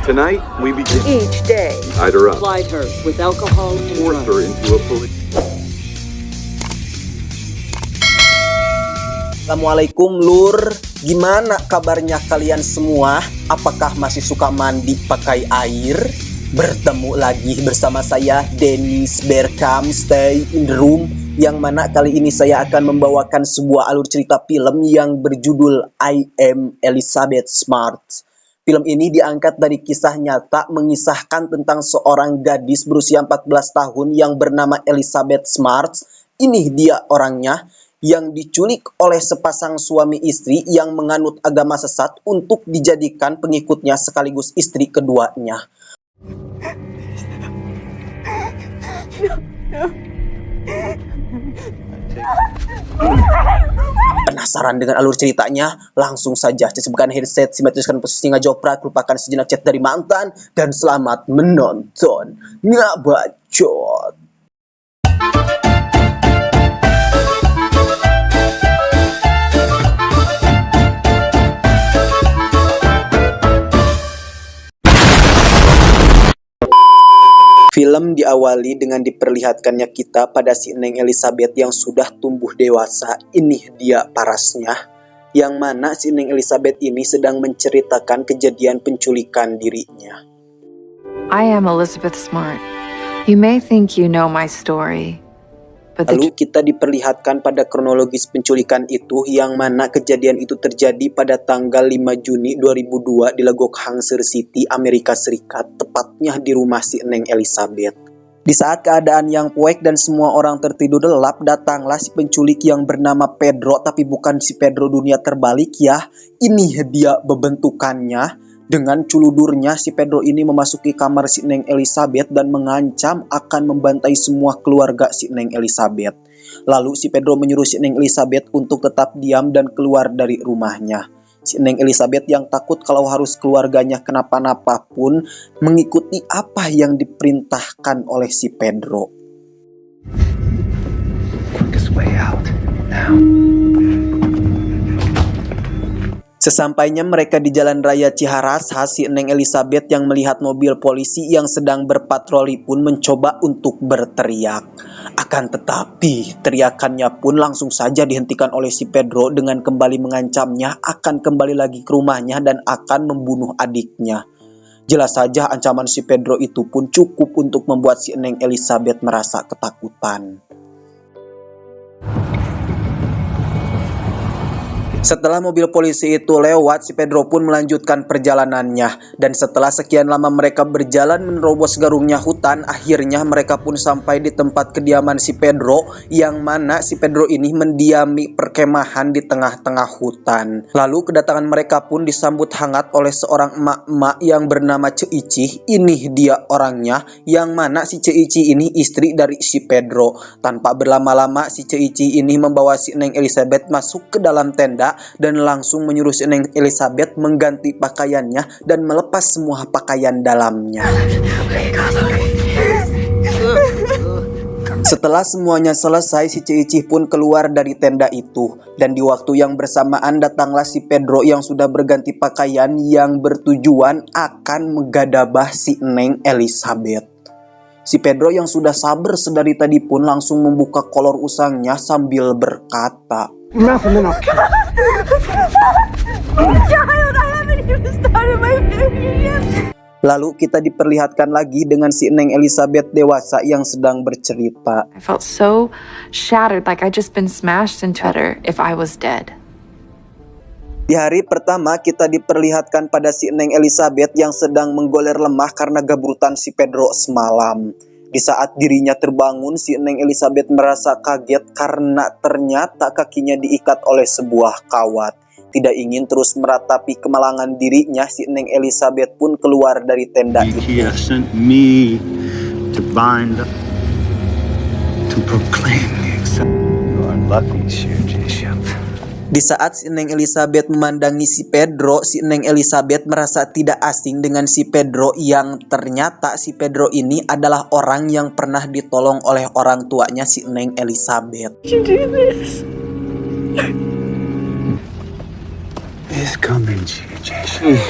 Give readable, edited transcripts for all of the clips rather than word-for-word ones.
Tonight, we begin. Each day, Tied her up, plied her with alcohol and forced drugs. her into a police. Assalamualaikum lur, gimana kabarnya kalian semua? Apakah masih suka mandi pakai air? Bertemu lagi bersama saya Dennis Berkam, Stay in the Room, yang mana kali ini saya akan membawakan sebuah alur cerita film yang berjudul I Am Elizabeth Smart. Film ini diangkat dari kisah nyata mengisahkan tentang seorang gadis berusia 14 tahun yang bernama Elizabeth Smart. Ini dia orangnya, yang diculik oleh sepasang suami istri yang menganut agama sesat untuk dijadikan pengikutnya sekaligus istri keduanya. Penasaran dengan alur ceritanya? Langsung saja cecepkan headset, simetriskan posisi ngajoprak, lupakan sejenak chat dari mantan, dan selamat menonton Ngabacot. Film diawali dengan diperlihatkannya kita pada si Neng Elizabeth yang sudah tumbuh dewasa. Ini dia parasnya, yang mana si Neng Elizabeth ini sedang menceritakan kejadian penculikan dirinya. I am Elizabeth Smart. You may think you know my story, but Lalu kita diperlihatkan pada kronologis penculikan itu, yang mana kejadian itu terjadi pada tanggal 5 Juni 2002 di Legok Hangsir City, Amerika Serikat, tepatnya di rumah si Neng Elizabeth. Di saat keadaan yang puek dan semua orang tertidur lelap, datanglah si penculik yang bernama Pedro, tapi bukan si Pedro dunia terbalik ya. Ini dia bebentukannya. Dengan culudurnya, si Pedro ini memasuki kamar si Neng Elizabeth dan mengancam akan membantai semua keluarga si Neng Elizabeth. Lalu si Pedro menyuruh si Neng Elizabeth untuk tetap diam dan keluar dari rumahnya. Si Neng Elizabeth yang takut kalau harus keluarganya kenapa-napa pun mengikuti apa yang diperintahkan oleh si Pedro. Quickest way out now. Sesampainya mereka di Jalan Raya Ciharasa, si Neng Elizabeth yang melihat mobil polisi yang sedang berpatroli pun mencoba untuk berteriak. Akan tetapi, teriakannya pun langsung saja dihentikan oleh si Pedro dengan kembali mengancamnya akan kembali lagi ke rumahnya dan akan membunuh adiknya. Jelas saja ancaman si Pedro itu pun cukup untuk membuat si Neng Elizabeth merasa ketakutan. Setelah mobil polisi itu lewat, si Pedro pun melanjutkan perjalanannya. Dan setelah sekian lama mereka berjalan menerobos garungnya hutan, akhirnya mereka pun sampai di tempat kediaman si Pedro, yang mana si Pedro ini mendiami perkemahan di tengah-tengah hutan. Lalu kedatangan mereka pun disambut hangat oleh seorang emak-emak yang bernama Ce Ici. Ini dia orangnya, yang mana si Ce Ici ini istri dari si Pedro. Tanpa berlama-lama, si Ce Ici ini membawa si Neng Elizabeth masuk ke dalam tenda dan langsung menyuruh si Neng Elizabeth mengganti pakaiannya dan melepas semua pakaian dalamnya. Setelah semuanya selesai, si Ce Ici pun keluar dari tenda itu. Dan di waktu yang bersamaan datanglah si Pedro yang sudah berganti pakaian yang bertujuan akan menggadabah si Neng Elizabeth. Si Pedro yang sudah sabar sedari tadi pun langsung membuka kolor usangnya sambil berkata, Lalu kita diperlihatkan lagi dengan si Neng Elizabeth dewasa yang sedang bercerita. I felt so shattered, like I'd just been smashed into better if I was dead. Di hari pertama kita diperlihatkan pada si Neng Elizabeth yang sedang menggoler lemah karena gabrutan si Pedro semalam. Di saat dirinya terbangun, si Neng Elizabeth merasa kaget karena ternyata kakinya diikat oleh sebuah kawat. Tidak ingin terus meratapi kemalangan dirinya, si Neng Elizabeth pun keluar dari tenda itu. He has sent me to bind up, to proclaim the acceptance. You are lucky, Sir Jacob. Di saat si Neng Elizabeth memandangi si Pedro, si Neng Elizabeth merasa tidak asing dengan si Pedro, yang ternyata si Pedro ini adalah orang yang pernah ditolong oleh orang tuanya si Neng Elizabeth. You do this. It's coming, Jacob.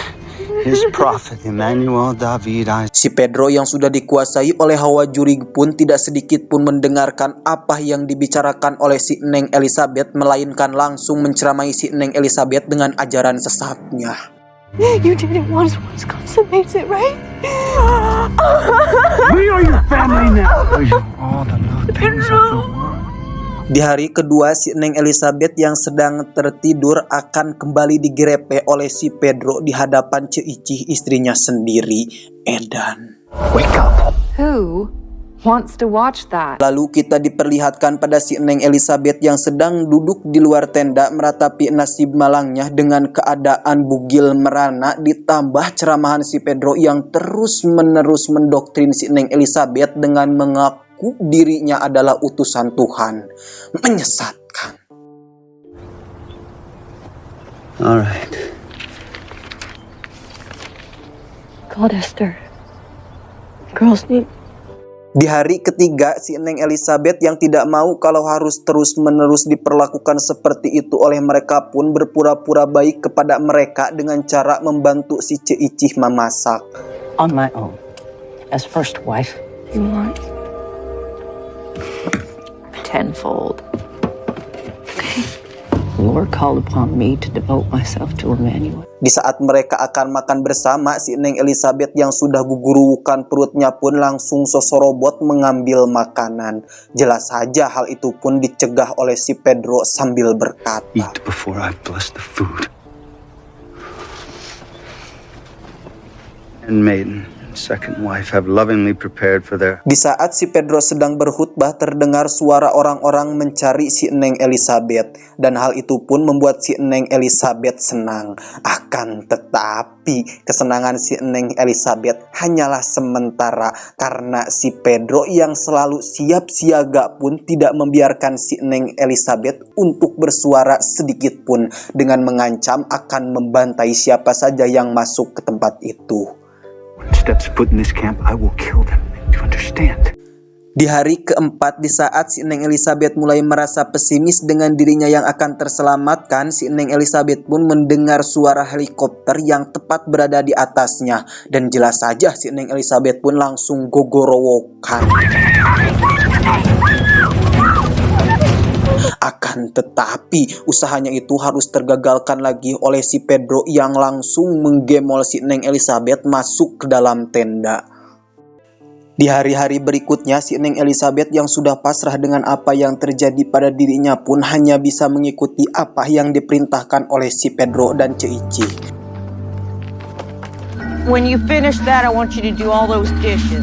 His prophet Emmanuel David Isaac. Si Pedro yang sudah dikuasai oleh hawa juri pun tidak sedikit pun mendengarkan apa yang dibicarakan oleh si Neng Elizabeth, melainkan langsung menceramai si Neng Elizabeth dengan ajaran sesatnya. You didn't want to consummate it, right? We are your family now. We are all the little things of the world. Di hari kedua, si Neng Elizabeth yang sedang tertidur akan kembali digerepe oleh si Pedro di hadapan Ceici, istrinya sendiri, Edan. Wake up. Who wants to watch that? Lalu kita diperlihatkan pada si Neng Elizabeth yang sedang duduk di luar tenda meratapi nasib malangnya dengan keadaan bugil merana, ditambah ceramahan si Pedro yang terus-menerus mendoktrin si Neng Elizabeth dengan mengaku dirinya adalah utusan Tuhan. Menyesatkan. All right. God, Esther. Girls need... Di hari ketiga, si Neng Elizabeth yang tidak mau kalau harus terus-menerus diperlakukan seperti itu oleh mereka pun berpura-pura baik kepada mereka dengan cara membantu si Ceici memasak. On my own. As first wife. You want... Tenfold. The Lord called upon me to devote myself to Emmanuel. Di saat mereka akan makan bersama, si Neng Elizabeth yang sudah gugurukan perutnya pun langsung sosorobot mengambil makanan. Jelas saja hal itu pun dicegah oleh si Pedro sambil berkata, Eat before I bless the food. And maiden, second wife, have lovingly prepared for their... Di saat si Pedro sedang berkhutbah, terdengar suara orang-orang mencari si Neng Elizabeth, dan hal itu pun membuat si Neng Elizabeth senang. Akan tetapi, kesenangan si Neng Elizabeth hanyalah sementara, karena si Pedro yang selalu siap siaga pun tidak membiarkan si Neng Elizabeth untuk bersuara sedikit pun, dengan mengancam akan membantai siapa saja yang masuk ke tempat itu. When steps foot in this camp, I will kill them. You understand? Di hari keempat, di saat si Neng Elizabeth mulai merasa pesimis dengan dirinya yang akan terselamatkan, si Neng Elizabeth pun mendengar suara helikopter yang tepat berada di atasnya. Dan jelas saja si Neng Elizabeth pun langsung gogorowokan. Akan tetapi, usahanya itu harus tergagalkan lagi oleh si Pedro yang langsung menggemol si Neng Elizabeth masuk ke dalam tenda. Di hari-hari berikutnya, si Neng Elizabeth yang sudah pasrah dengan apa yang terjadi pada dirinya pun hanya bisa mengikuti apa yang diperintahkan oleh si Pedro dan Ceici. When you finish that, I want you to do all those dishes.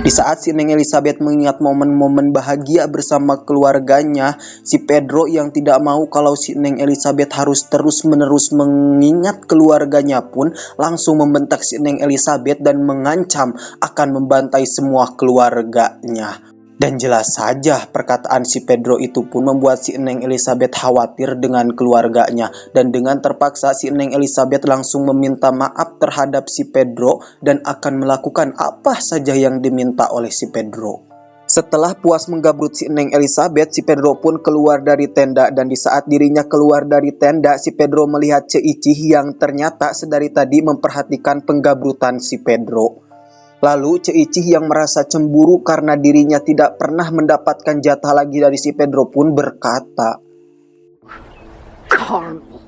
Di saat si Neng Elizabeth mengingat momen-momen bahagia bersama keluarganya, si Pedro yang tidak mau kalau si Neng Elizabeth harus terus-menerus mengingat keluarganya pun langsung membentak si Neng Elizabeth dan mengancam akan membantai semua keluarganya. Dan jelas saja perkataan si Pedro itu pun membuat si Neng Elizabeth khawatir dengan keluarganya. Dan dengan terpaksa si Neng Elizabeth langsung meminta maaf terhadap si Pedro dan akan melakukan apa saja yang diminta oleh si Pedro. Setelah puas menggabrut si Neng Elizabeth, si Pedro pun keluar dari tenda. Dan di saat dirinya keluar dari tenda, si Pedro melihat Ceici yang ternyata sedari tadi memperhatikan penggabrutan si Pedro. Lalu Ceici yang merasa cemburu karena dirinya tidak pernah mendapatkan jatah lagi dari si Pedro pun berkata, Carmel.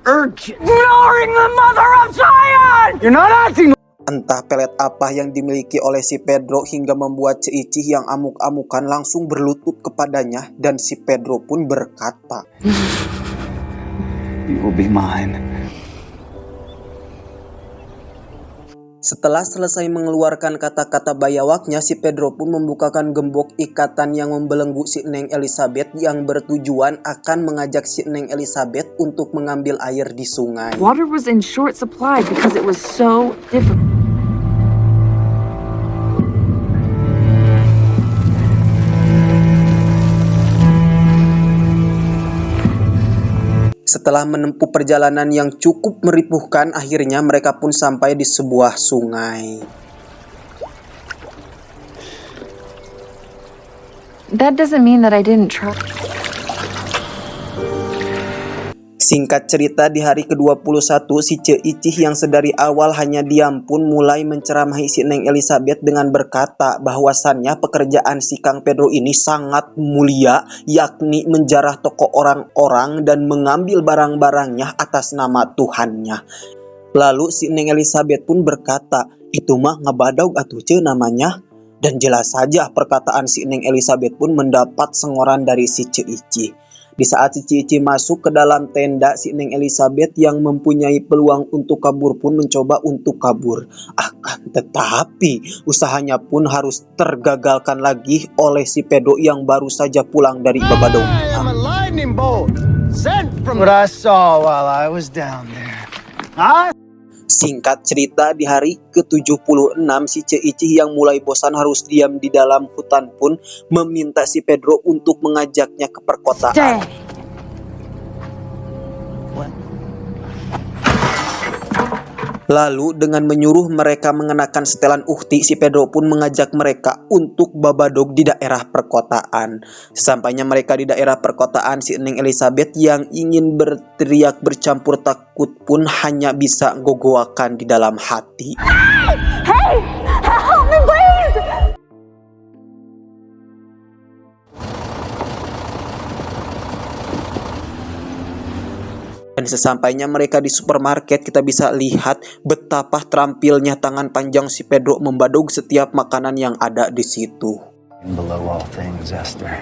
Urgent. Ignoring the mother of Zion! You're not acting. entah pelet apa yang dimiliki oleh si Pedro hingga membuat Ceici yang amuk-amukan langsung berlutut kepadanya dan si Pedro pun berkata, You will be mine. Setelah selesai mengeluarkan kata-kata bayawaknya, si Pedro pun membukakan gembok ikatan yang membelenggu si Neng Elizabeth yang bertujuan akan mengajak si Neng Elizabeth untuk mengambil air di sungai. Water was in short supply because it was so difficult. Setelah menempuh perjalanan yang cukup meripuhkan, akhirnya mereka pun sampai di sebuah sungai. That doesn't mean that I didn't try. Singkat cerita, di hari ke-21, si Ce Icih yang sedari awal hanya diam pun mulai menceramahi si Neng Elizabeth dengan berkata bahwasannya pekerjaan si Kang Pedro ini sangat mulia, yakni menjarah toko orang-orang dan mengambil barang-barangnya atas nama Tuhannya. Lalu si Neng Elizabeth pun berkata, itu mah ngabadaug atuh Ce namanya. Dan jelas saja perkataan si Neng Elizabeth pun mendapat sengoran dari si Ce Icih. Di saat si Ce Icih masuk ke dalam tenda, si Neng Elizabeth yang mempunyai peluang untuk kabur pun mencoba untuk kabur. Akan tetapi usahanya pun harus tergagalkan lagi oleh si Pedro yang baru saja pulang dari Babadog. I am a lightning bolt sent from what I saw while I was down there. Singkat cerita, di hari ke-76, si Ce Icih yang mulai bosan harus diam di dalam hutan pun meminta si Pedro untuk mengajaknya ke perkotaan. Lalu dengan menyuruh mereka mengenakan setelan ukti, si Pedro pun mengajak mereka untuk babadog di daerah perkotaan. Sesampainya mereka di daerah perkotaan, si Neng Elizabeth yang ingin berteriak bercampur takut pun hanya bisa gogoakan di dalam hati. Hey! Help me, please! Dan sesampainya mereka di supermarket, kita bisa lihat betapa terampilnya tangan panjang si Pedro membadog setiap makanan yang ada di situ. Below all things, Esther.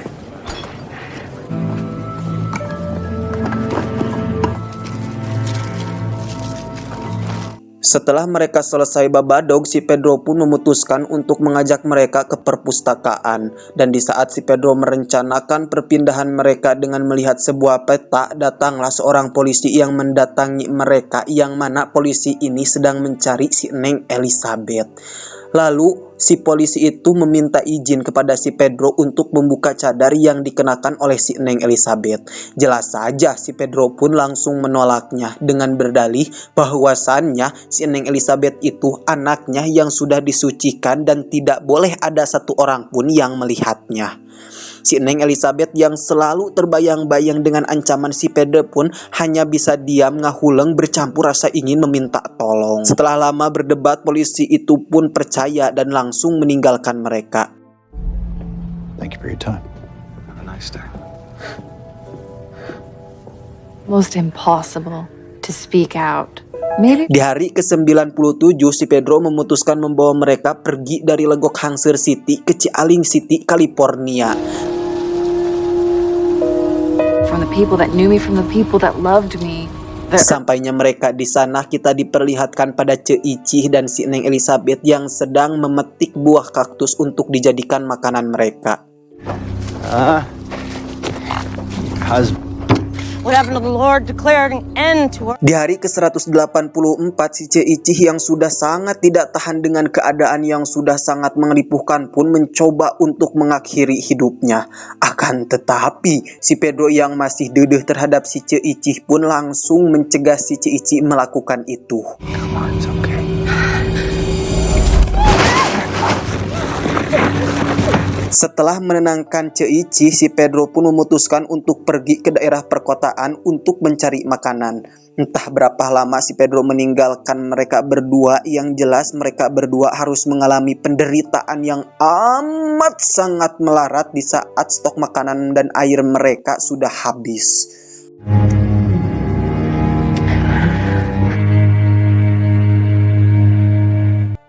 Setelah mereka selesai babadog, si Pedro pun memutuskan untuk mengajak mereka ke perpustakaan. Dan di saat si Pedro merencanakan perpindahan mereka dengan melihat sebuah peta, datanglah seorang polisi yang mendatangi mereka, yang mana polisi ini sedang mencari si Neng Elizabeth. Lalu si polisi itu meminta izin kepada si Pedro untuk membuka cadar yang dikenakan oleh si Neng Elizabeth. Jelas saja si Pedro pun langsung menolaknya dengan berdalih bahwasannya si Neng Elizabeth itu anaknya yang sudah disucikan dan tidak boleh ada satu orang pun yang melihatnya. Si Neng Elizabeth yang selalu terbayang-bayang dengan ancaman si Pedro pun hanya bisa diam ngahuleng bercampur rasa ingin meminta tolong. Setelah lama berdebat, polisi itu pun percaya dan langsung meninggalkan mereka. Thank you for your time. Have a nice day. Most impossible to speak out. Maybe. Di hari ke-97, si Pedro memutuskan membawa mereka pergi dari Legok Hangseur City ke Cialing City, California. From the people that knew me, from the people that loved me. Sampainya mereka di sana, kita diperlihatkan pada Ce Icih dan si Neng Elizabeth yang sedang memetik buah kaktus untuk dijadikan makanan mereka. What happened to the Lord declared an end to our... Di hari ke-184, si Ce Icih yang sudah sangat tidak tahan dengan keadaan yang sudah sangat mengeripuhkan pun mencoba untuk mengakhiri hidupnya. Akan tetapi, si Pedro yang masih dedeh terhadap si Ce Icih pun langsung mencegah si Ce Icih melakukan itu. Come on, it's okay. Setelah menenangkan Ce Icih, si Pedro pun memutuskan untuk pergi ke daerah perkotaan untuk mencari makanan. Entah berapa lama si Pedro meninggalkan mereka berdua, yang jelas mereka berdua harus mengalami penderitaan yang amat sangat melarat di saat stok makanan dan air mereka sudah habis.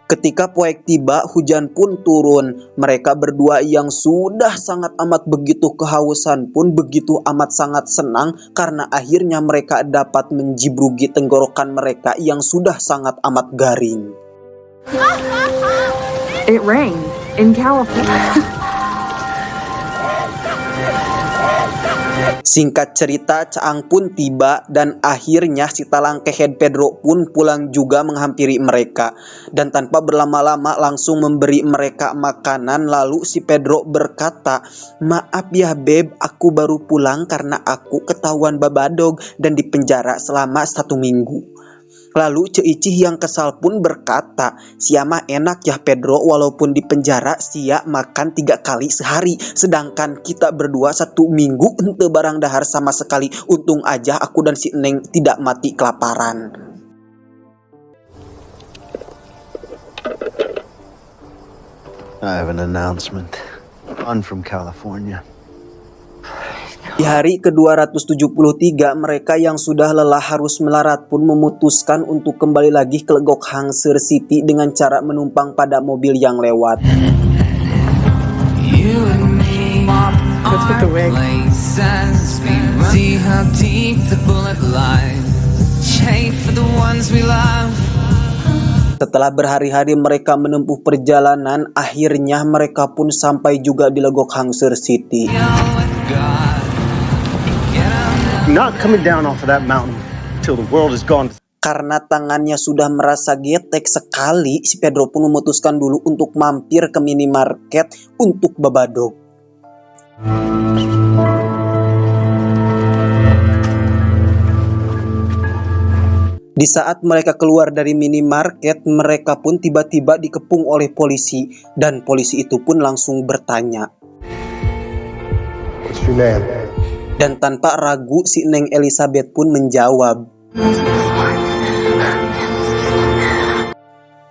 Ketika poek tiba, hujan pun turun. Mereka berdua yang sudah sangat amat begitu kehausan pun begitu amat sangat senang karena akhirnya mereka dapat menjibrugi tenggorokan mereka yang sudah sangat amat garing. It rained in California. Singkat cerita, Caang pun tiba dan akhirnya si Talangkehead Pedro pun pulang juga menghampiri mereka. Dan tanpa berlama-lama langsung memberi mereka makanan. Lalu si Pedro berkata, "Maaf ya Beb, aku baru pulang karena aku ketahuan babadog dan dipenjara selama 1 minggu." Lalu Ceicih yang kesal pun berkata, "Sia mah enak ya Pedro, walaupun di penjara sia makan 3 kali sehari. Sedangkan kita berdua 1 minggu ente barang dahar sama sekali. Untung aja aku dan si Neng tidak mati kelaparan." I have an announcement. I'm from California. Di hari ke-273, mereka yang sudah lelah harus melarat pun memutuskan untuk kembali lagi ke Legok Hangser City dengan cara menumpang pada mobil yang lewat. Setelah berhari-hari mereka menempuh perjalanan, akhirnya mereka pun sampai juga di Legok Hangser City. Not coming down off of that mountain till the world is gone. Karena tangannya sudah merasa getek sekali, si Pedro pun memutuskan dulu untuk mampir ke minimarket untuk babadog. Di saat mereka keluar dari minimarket, mereka pun tiba-tiba dikepung oleh polisi, dan polisi itu pun langsung bertanya. What's your name? Dan tanpa ragu si Neng Elizabeth pun menjawab.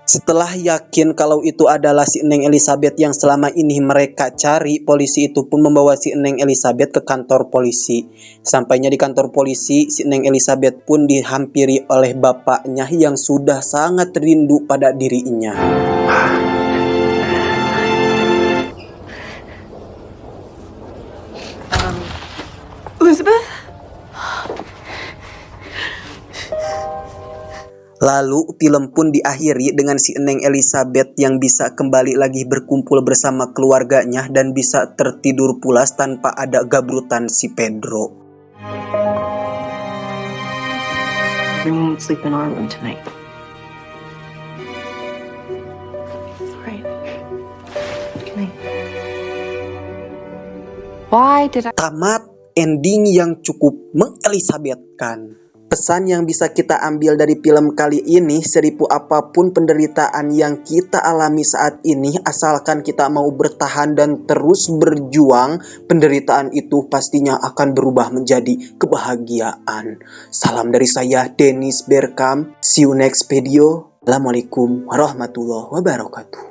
Setelah yakin kalau itu adalah si Neng Elizabeth yang selama ini mereka cari, polisi itu pun membawa si Neng Elizabeth ke kantor polisi. Sampainya di kantor polisi, si Neng Elizabeth pun dihampiri oleh bapaknya yang sudah sangat rindu pada dirinya. Elizabeth? Lalu film pun diakhiri dengan si Neng Elizabeth yang bisa kembali lagi berkumpul bersama keluarganya dan bisa tertidur pulas tanpa ada gabrutan si Pedro. Everyone would sleep in our room tonight. Right. Good night. Why did I? Tamat, ending yang cukup mengelisabetkan. Pesan yang bisa kita ambil dari film kali ini, seribu apapun penderitaan yang kita alami saat ini, asalkan kita mau bertahan dan terus berjuang, penderitaan itu pastinya akan berubah menjadi kebahagiaan. Salam dari saya, Dennis Berkam. See you next video. Assalamualaikum warahmatullahi wabarakatuh.